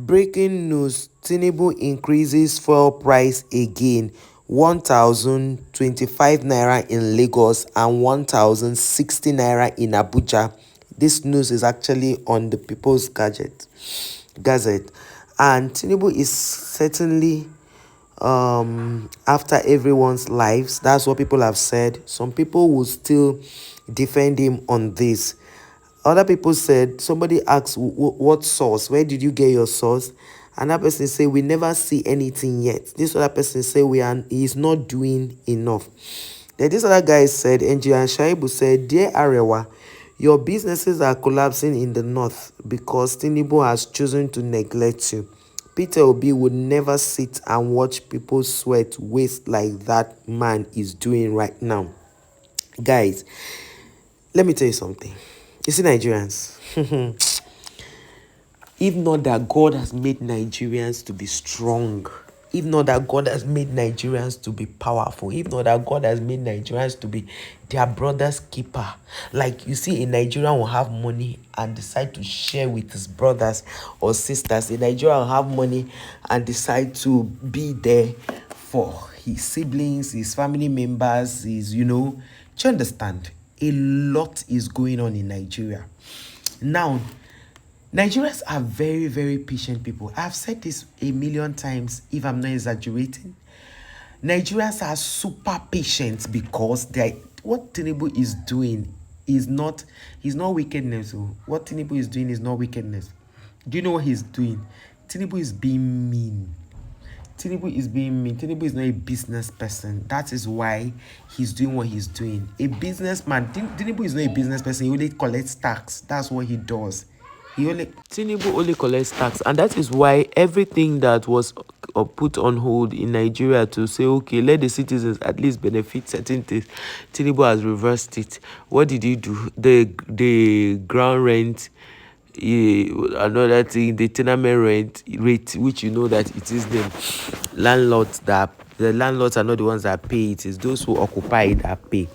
Breaking news: Tinubu increases fuel price again, 1,025 naira in Lagos and 1,060 naira in Abuja. This news is actually on the People's Gazette. And Tinubu is certainly after everyone's lives. That's what people have said. Some people will still defend him on this. Other people said, somebody asked, what source? Where did you get your source? Another person say, we never see anything yet. This other person say, he's not doing enough. Then this other guy said, Engineer Shaibu said, dear Arewa, your businesses are collapsing in the north because Tinubu has chosen to neglect you. Peter Obi would never sit and watch people sweat waste like that man is doing right now. Guys, let me tell you something. You see, Nigerians, if not that God has made Nigerians to be strong, if not that God has made Nigerians to be powerful, if not that God has made Nigerians to be their brother's keeper. Like, you see, a Nigerian will have money and decide to share with his brothers or sisters. A Nigerian will have money and decide to be there for his siblings, his family members, do you understand? A lot is going on in Nigeria. Now, Nigerians are very, very patient people. I've said this a million times, if I'm not exaggerating. Nigerians are super patient because what Tinubu is doing is not wickedness. What Tinubu is doing is not wickedness. Do you know what he's doing? Tinubu is being mean. Tinubu is being mean. Tinubu is not a business person. That is why he's doing what he's doing. A businessman, Tinubu is not a business person. He only collects tax. That's what he does. Tinubu only collects tax, and that is why everything that was put on hold in Nigeria to say, okay, let the citizens at least benefit certain things, Tinubu has reversed it. What did he do? The ground rent, another thing, the tenement rate, which you know that it is the landlords are not the ones that pay, it is those who occupy that pay.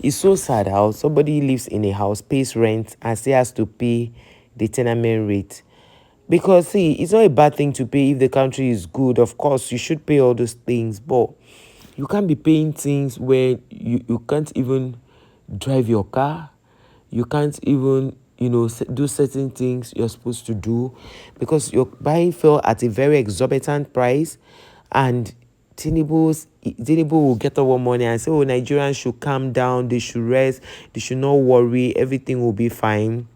It's so sad how somebody lives in a house, pays rent, and still has to pay the tenement rate. Because see, it's not a bad thing to pay if the country is good. Of course, you should pay all those things, but you can't be paying things where you can't even drive your car. You can't even, do certain things you're supposed to do because you're buying fuel at a very exorbitant price. And Tinubu will get up one morning and say, oh, Nigerians should calm down, they should rest, they should not worry, everything will be fine.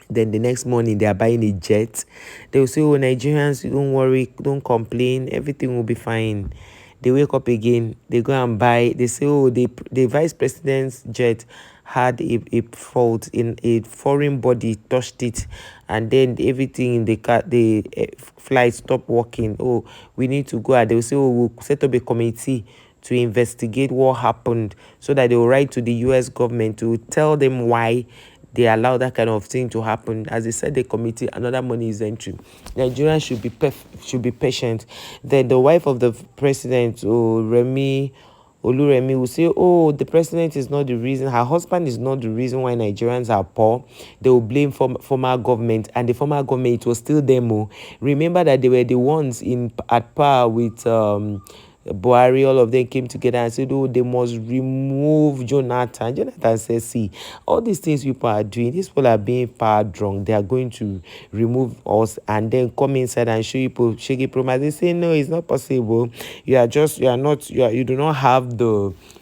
Then the next morning they are buying a jet. They will say, oh, Nigerians, don't worry, don't complain, everything will be fine. They wake up again, they go and buy, they say, oh, the vice president's jet had a fault, in a foreign body touched it, and then everything in the car, the flight stopped working. Oh, we need to go. And they will say, oh, we'll set up a committee to investigate what happened, so that they will write to the US government to tell them why they allow that kind of thing to happen. As they said, the committee, another money is entry. Nigerians should be patient. Then the wife of the president, Oluremi, will say, oh, the president is not the reason, her husband is not the reason why Nigerians are poor. They will blame former government, and the former government, it was still them. Remember that they were the ones at par with Buhari. All of them came together and said, oh, they must remove Jonathan. Jonathan says, see, all these things people are doing, these people are being power drunk. They are going to remove us and then come inside and show you shaky promise. They say, no, it's not possible. You do not have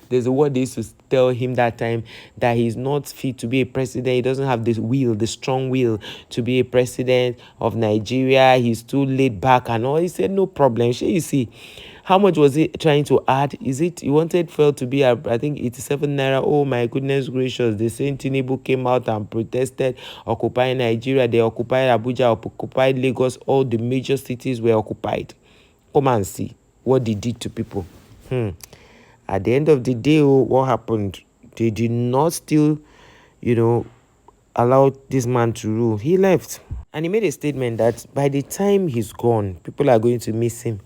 there's a word they used to tell him that time, that he's not fit to be a president. He doesn't have the strong will to be a president of Nigeria. He's too laid back and all. He said, no problem. You see, how much was he trying to add? He wanted fuel to be, I think, 87 naira. Oh my goodness gracious. The same Tinubu came out and protested, occupying Nigeria. They occupied Abuja, occupied Lagos. All the major cities were occupied. Come and see what they did to people. At the end of the day, what happened? They did not still, allow this man to rule. He left. And he made a statement that by the time he's gone, people are going to miss him.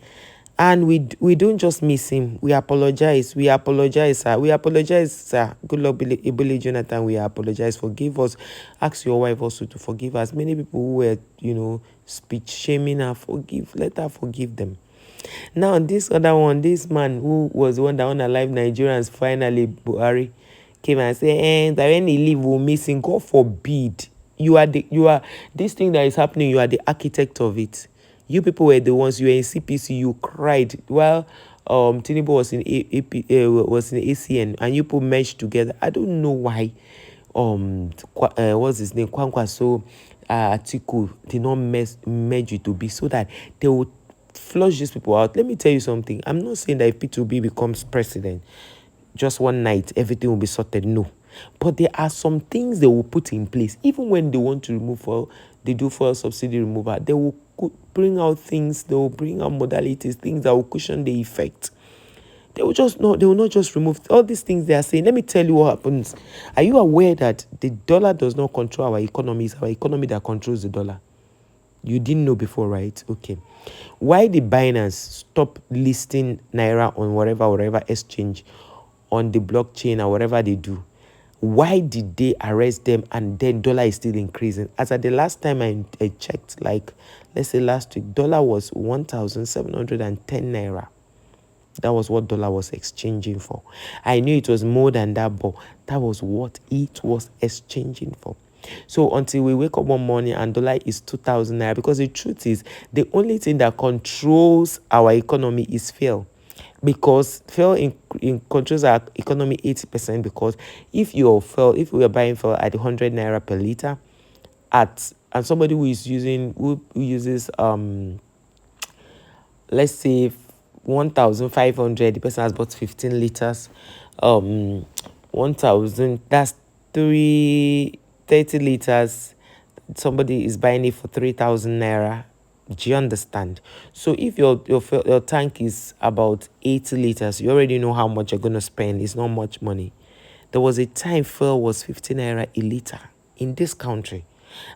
And we don't just miss him. We apologize. We apologize, sir. We apologize, sir. Good luck, Ibile Jonathan. We apologize. Forgive us. Ask your wife also to forgive us. Many people who were, speech shaming her, forgive. Let her forgive them. Now, this other one, this man who was the one that unalive Nigerians, finally, Buhari, came and said, that when he leave, we'll miss him. God forbid. You are this thing that is happening, you are the architect of it. You people were the ones, you were in CPC, you cried while Tinubu was in was in ACN, and you people merged together. I don't know why what's his name, Kwankwaso Atiku did not merge it to be so that they would flush these people out. Let me tell you something. I'm not saying that if P2B becomes president, just one night everything will be sorted. No, but there are some things they will put in place. Even when they want to remove fuel, they do fuel subsidy removal. They will bring out things. They will bring out modalities, things that will cushion the effect. They will just not. They will not just remove all these things they are saying. Let me tell you what happens. Are you aware that the dollar does not control our economy? It's our economy that controls the dollar. You didn't know before, right? Okay. Why did Binance stop listing Naira on whatever exchange on the blockchain or whatever they do? Why did they arrest them and then dollar is still increasing? As at the last time I checked, like let's say last week, dollar was 1,710 Naira. That was what dollar was exchanging for. I knew it was more than that, but that was what it was exchanging for. So until we wake up one morning and dollar is 2,000 naira, because the truth is the only thing that controls our economy is fuel. Because fuel in controls our economy 80%. Because if we are buying fuel at 100 naira per liter, and somebody who uses let's say 1,500, the person has bought 15 liters, 1,000, that's 30 liters, somebody is buying it for 3,000 naira. Do you understand? So if your tank is about 80 liters, you already know how much you're going to spend. It's not much money. There was a time fuel was 15 naira a liter in this country.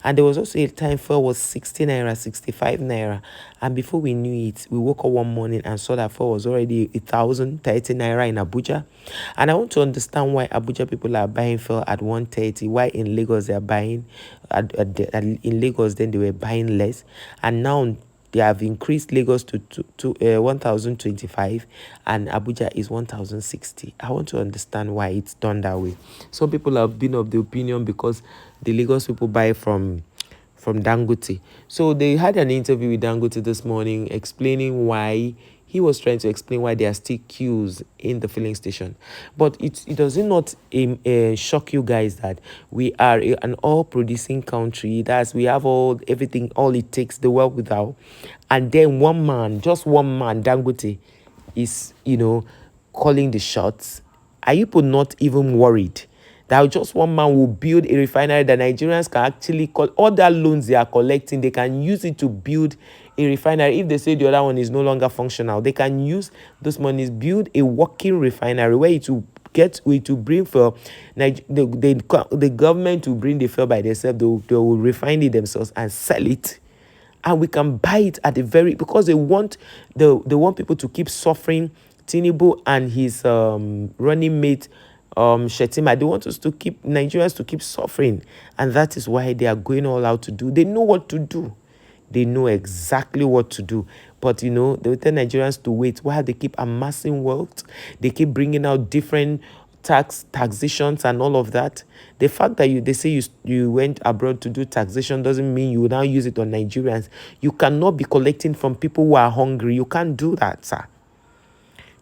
And there was also a time fuel was 60 naira, 65 naira. And before we knew it, we woke up one morning and saw that fuel was already 1,030 naira in Abuja. And I want to understand why Abuja people are buying fuel at 130, why in Lagos they are buying, in Lagos then they were buying less. And now they have increased Lagos to 1,025 and Abuja is 1,060. I want to understand why it's done that way. Some people have been of the opinion because the Lagos people buy from Dangote. So they had an interview with Dangote this morning explaining why he was trying to explain why there are still queues in the filling station. But it does not shock you guys that we are an oil-producing country. That's we have everything, all it takes, the world without. And then just one man, Dangote, is, calling the shots. Are you people not even worried that just one man will build a refinery that Nigerians can actually call all that loans they are collecting, they can use it to build a refinery? If they say the other one is no longer functional, they can use those monies, build a working refinery where it will bring for the government will bring the fuel by themselves. They will refine it themselves and sell it. And we can buy it at the because they want people to keep suffering. Tinubu and his running mate Shetima, they want Nigerians to keep suffering, and that is why they are going all out to do. They know what to do. They know exactly what to do. But, they will tell Nigerians to wait while they keep amassing wealth. They keep bringing out different taxations and all of that. The fact that they say you went abroad to do taxation doesn't mean you will now use it on Nigerians. You cannot be collecting from people who are hungry. You can't do that, sir.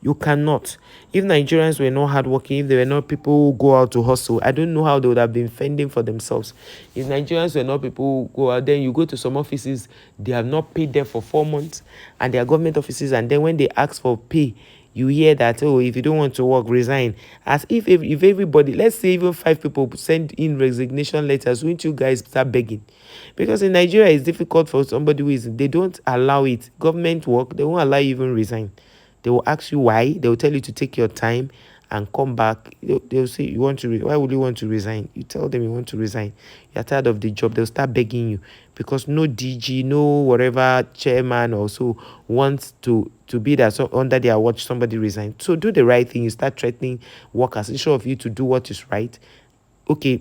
You cannot. If Nigerians were not hardworking, if they were not people who go out to hustle, I don't know how they would have been fending for themselves. If Nigerians were not people who go out, then you go to some offices, they have not paid them for 4 months, and they are government offices, and then when they ask for pay, you hear that, if you don't want to work, resign. As if everybody, let's say even 5 people send in resignation letters, won't you guys start begging? Because in Nigeria, it's difficult for somebody they don't allow it. Government work, they won't allow you even resign. They will ask you why. They will tell you to take your time and come back, they'll say, you want to, why would you want to resign? You tell them you want to resign. You're tired of the job. They'll start begging you because no DG, no whatever chairman or so wants to be that, so under their watch somebody resign. So do the right thing. You start threatening workers instead of you to do what is right. Okay,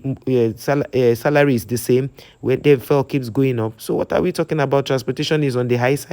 salary is the same when the fuel keeps going up. So what are we talking about? Transportation is on the high side.